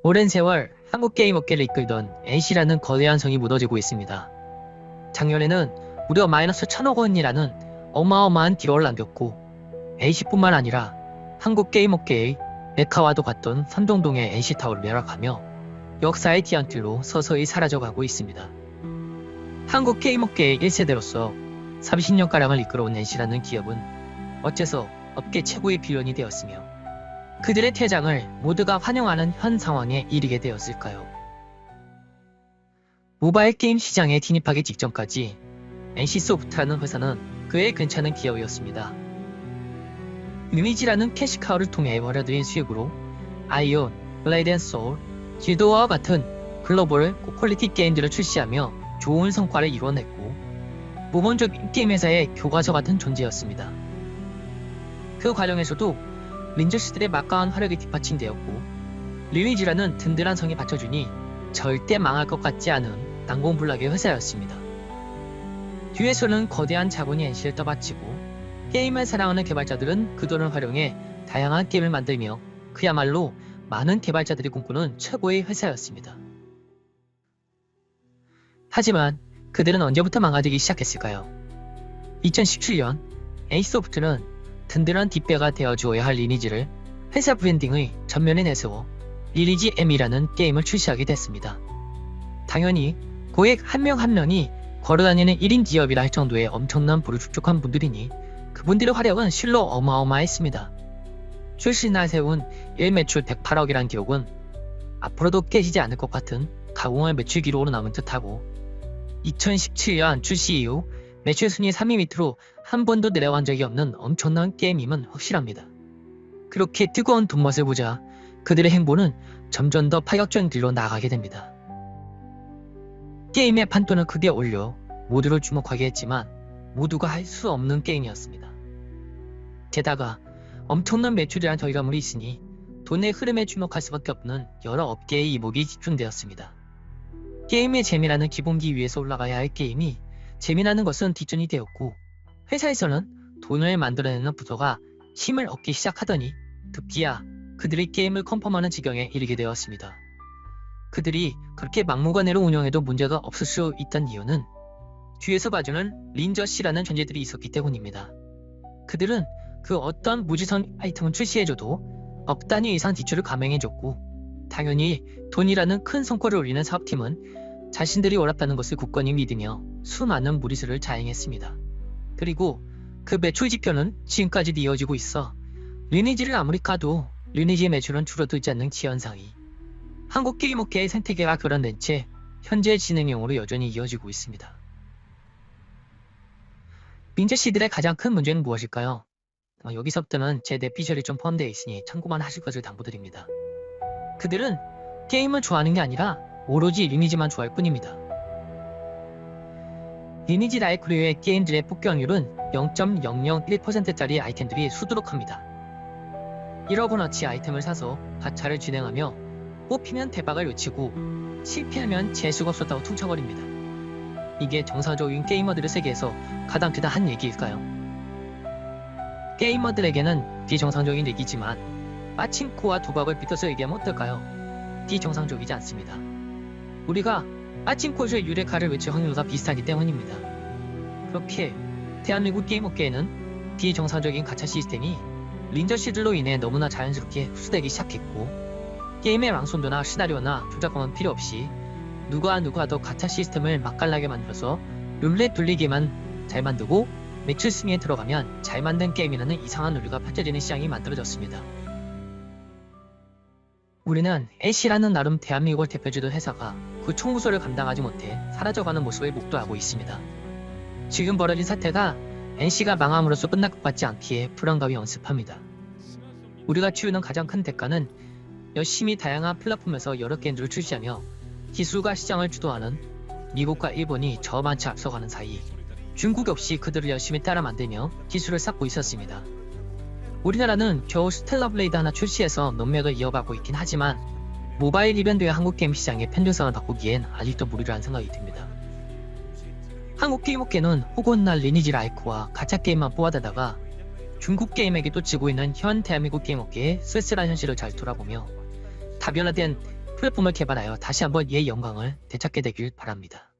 오랜 세월 한국 게임 업계를 이끌던 NC라는 거대한 성이 무너지고 있습니다. 작년에는 무려 마이너스 1000억 원이라는 어마어마한 기록을 남겼고 NC뿐만 아니라 한국 게임 업계의 메카와도 같던 선동동의 NC타워를 멸망하며 역사의 뒤안길로 서서히 사라져가고 있습니다. 한국 게임 업계의 1세대로서 30년가량을 이끌어온 NC라는 기업은 어째서 업계 최고의 빌런이 되었으며 그들의 퇴장을 모두가 환영하는 현 상황에 이르게 되었을까요? 모바일 게임 시장에 진입하기 직전까지 NC소프트라는 회사는 꽤 괜찮은 기업이었습니다. 리니지라는 캐시카우를 통해 벌어들인 수익으로 아이온, 블레이드 앤 소울, 지도와 같은 글로벌 고퀄리티 게임들을 출시하며 좋은 성과를 이뤄냈고 모범적인 게임 회사의 교과서 같은 존재였습니다. 그 과정에서도 린저씨들의 막강한 화력이 뒷받침되었고 리니지라는 든든한 성이 받쳐주니 절대 망할 것 같지 않은 난공불락의 회사였습니다. 뒤에서는 거대한 자본이 NC를 떠받치고 게임을 사랑하는 개발자들은 그 돈을 활용해 다양한 게임을 만들며 그야말로 많은 개발자들이 꿈꾸는 최고의 회사였습니다. 하지만 그들은 언제부터 망가지기 시작했을까요? 2017년 NC소프트는 든든한 뒷배가 되어주어야 할 리니지를 회사 브랜딩의 전면에 내세워 리니지 M이라는 게임을 출시하게 됐습니다. 당연히 고액 한 명 한 명이 걸어다니는 1인 기업이라 할 정도의 엄청난 부를 축적한 분들이니 그분들의 화력은 실로 어마어마했습니다. 출시날 세운 1매출 108억이란 기록은 앞으로도 깨지지 않을 것 같은 가공할 매출 기록으로 남은 듯하고 2017년 출시 이후 매출 순위 3위 밑으로 한 번도 내려간 적이 없는 엄청난 게임임은 확실합니다. 그렇게 뜨거운 돈맛을 보자 그들의 행보는 점점 더 파격적인 길로 나아가게 됩니다. 게임의 판돈을 크게 올려 모두를 주목하게 했지만 모두가 할 수 없는 게임이었습니다. 게다가 엄청난 매출이란 결과물이 있으니 돈의 흐름에 주목할 수밖에 없는 여러 업계의 이목이 집중되었습니다. 게임의 재미라는 기본기 위에서 올라가야 할 게임이 재미나는 것은 뒷전이 되었고 회사에서는 돈을 만들어내는 부서가 힘을 얻기 시작하더니 급기야 그들이 게임을 컨펌하는 지경에 이르게 되었습니다. 그들이 그렇게 막무가내로 운영해도 문제가 없을 수 있던 이유는 뒤에서 봐주는 린저씨라는 존재들이 있었기 때문입니다. 그들은 그 어떤 무지성 아이템을 출시해줘도 억 단위 이상 지출을 감행해줬고 당연히 돈이라는 큰 성과를 올리는 사업팀은 자신들이 옳았다는 것을 굳건히 믿으며 수많은 무리수를 자행했습니다. 그리고 그 매출 지표는 지금까지도 이어지고 있어 리니지를 아무리 까도 리니지의 매출은 줄어들지 않는 지현상이 한국 게임 업계의 생태계가 교란된 채 현재 진행형으로 여전히 이어지고 있습니다. 린저씨들의 가장 큰 문제는 무엇일까요? 여기서부터는 제 뇌피셜이 좀 포함되어 있으니 참고만 하실 것을 당부드립니다. 그들은 게임을 좋아하는 게 아니라 오로지 리니지만 좋아할 뿐입니다. 리니지 라이크류의 게임들의 폭격률은 0.001%짜리 아이템들이 수두룩합니다. 1억 원어치 아이템을 사서 가차를 진행하며 뽑히면 대박을 외치고 실패하면 재수가 없었다고 퉁쳐버립니다. 이게 정상적인 게이머들의 세계에서 가장 대단한 얘기일까요? 게이머들에게는 비정상적인 얘기지만 빠친코와 도박을 빗어서 얘기하면 어떨까요? 비정상적이지 않습니다. 우리가 빠친코에서의 유레카를 외칠 확률과 비슷하기 때문입니다. 그렇게 대한민국 게임 업계에는 비정상적인 가챠 시스템이 린저씨들로 인해 너무나 자연스럽게 흡수되기 시작했고 게임의 왕손도나 시나리오나 조작법은 필요 없이 누가 더 가챠 시스템을 맛깔나게 만들어서 룰렛 돌리기만 잘 만들고 매출 순위에 들어가면 잘 만든 게임이라는 이상한 논리가 펼쳐지는 시장이 만들어졌습니다. 우리는 NC라는 나름 대한민국을 대표주던 회사가 그 총무소를 감당하지 못해 사라져가는 모습을 목도하고 있습니다. 지금 벌어진 사태가 NC가 망함으로써 끝날 것 같지 않기에 불안감이 엄습합니다. 우리가 치르는 가장 큰 대가는 열심히 다양한 플랫폼에서 여러 게임들을 출시하며 기술과 시장을 주도하는 미국과 일본이 저만치 앞서가는 사이 중국 역시 그들을 열심히 따라 만들며 기술을 쌓고 있었습니다. 우리나라는 겨우 스텔라 블레이드 하나 출시해서 논맥을 이어가고 있긴 하지만 모바일 이벤트의 한국 게임 시장의 편중성을 바꾸기엔 아직도 무리라는 생각이 듭니다. 한국 게임 업계는 호곤날 리니지 라이크와 가챠 게임만 뽑아대다가 중국 게임에게도 지고 있는 현 대한민국 게임 업계의 쓸쓸한 현실을 잘 돌아보며 다변화된 플랫폼을 개발하여 다시 한번 이의 영광을 되찾게 되길 바랍니다.